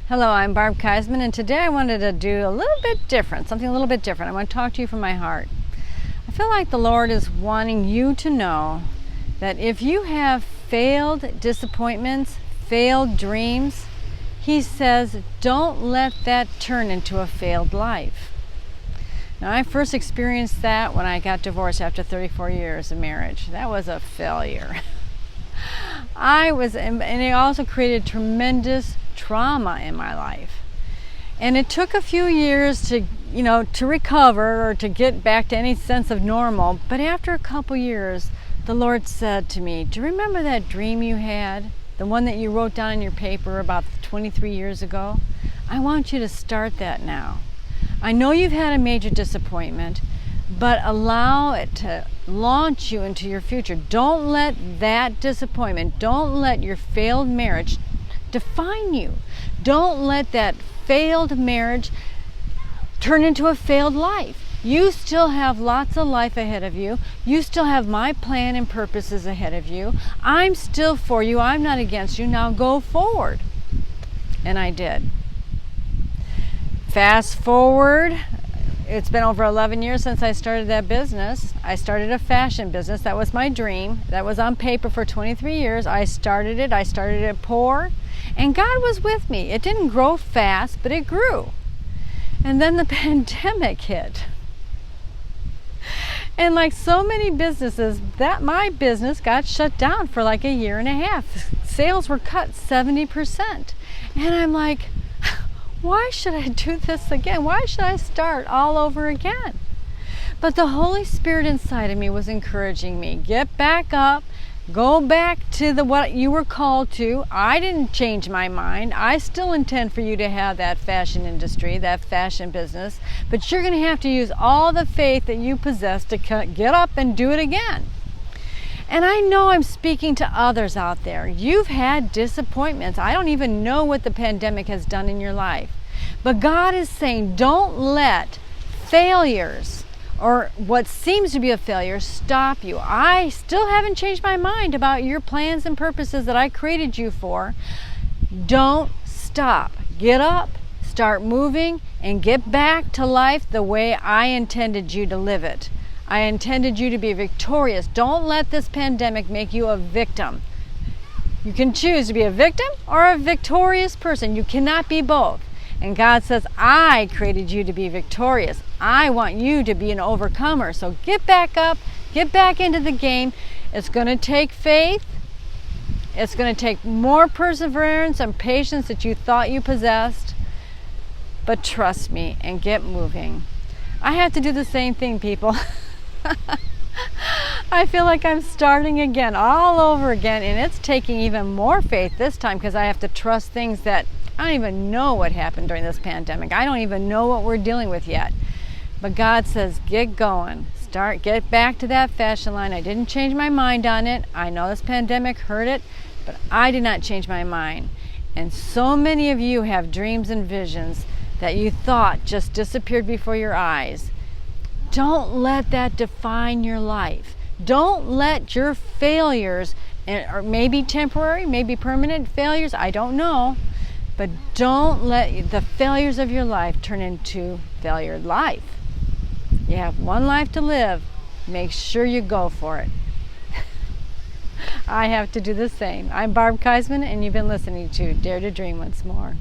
Hello, I'm Barb Keisman, and today I wanted to do a little bit different, something a little bit different. I want to talk to you from my heart. I feel like the Lord is wanting you to know that if you have failed disappointments, failed dreams, He says, don't let that turn into a failed life. Now, I first experienced that when I got divorced after 34 years of marriage. That was a failure. And it also created tremendous trauma in my life. And it took a few years to recover or to get back to any sense of normal. But after a couple years, the Lord said to me, do you remember that dream you had? The one that you wrote down in your paper about 23 years ago? I want you to start that now. I know you've had a major disappointment, but allow it to launch you into your future. Don't let that disappointment, don't let your failed marriage define you. Don't let that failed marriage turn into a failed life. You still have lots of life ahead of you. You still have my plan and purposes ahead of you. I'm still for you. I'm not against you. Now go forward. And I did. Fast forward, it's been over 11 years since I started that business. I started a fashion business. That was my dream. That was on paper for 23 years. I started it poor, and God was with me. It didn't grow fast, but it grew. And then the pandemic hit. And like so many businesses, my business got shut down for like a year and a half. Sales were cut 70%. And I'm like, why should I do this again? Why should I start all over again? But the Holy Spirit inside of me was encouraging me. Get back up. Go back to what you were called to. I didn't change my mind. I still intend for you to have that fashion industry, that fashion business. But you're going to have to use all the faith that you possess to get up and do it again. And I know I'm speaking to others out there. You've had disappointments. I don't even know what the pandemic has done in your life. But God is saying, don't let failures or what seems to be a failure stop you. I still haven't changed my mind about your plans and purposes that I created you for. Don't stop. Get up, start moving, and get back to life the way I intended you to live it. I intended you to be victorious. Don't let this pandemic make you a victim. You can choose to be a victim or a victorious person. You cannot be both. And God says, I created you to be victorious. I want you to be an overcomer. So get back up, get back into the game. It's going to take faith. It's going to take more perseverance and patience that you thought you possessed. But trust me and get moving. I have to do the same thing, people. I feel like I'm starting again, all over again, and it's taking even more faith this time because I have to trust things that I don't even know what happened during this pandemic. I don't even know what we're dealing with yet. But God says, get going. Get back to that fashion line. I didn't change my mind on it. I know this pandemic hurt it, but I did not change my mind. And so many of you have dreams and visions that you thought just disappeared before your eyes. Don't let that define your life. Don't let your failures, or maybe temporary, maybe permanent failures, I don't know, but don't let the failures of your life turn into failure life. You have one life to live. Make sure you go for it. I have to do the same. I'm Barb Keisman, and you've been listening to Dare to Dream Once More.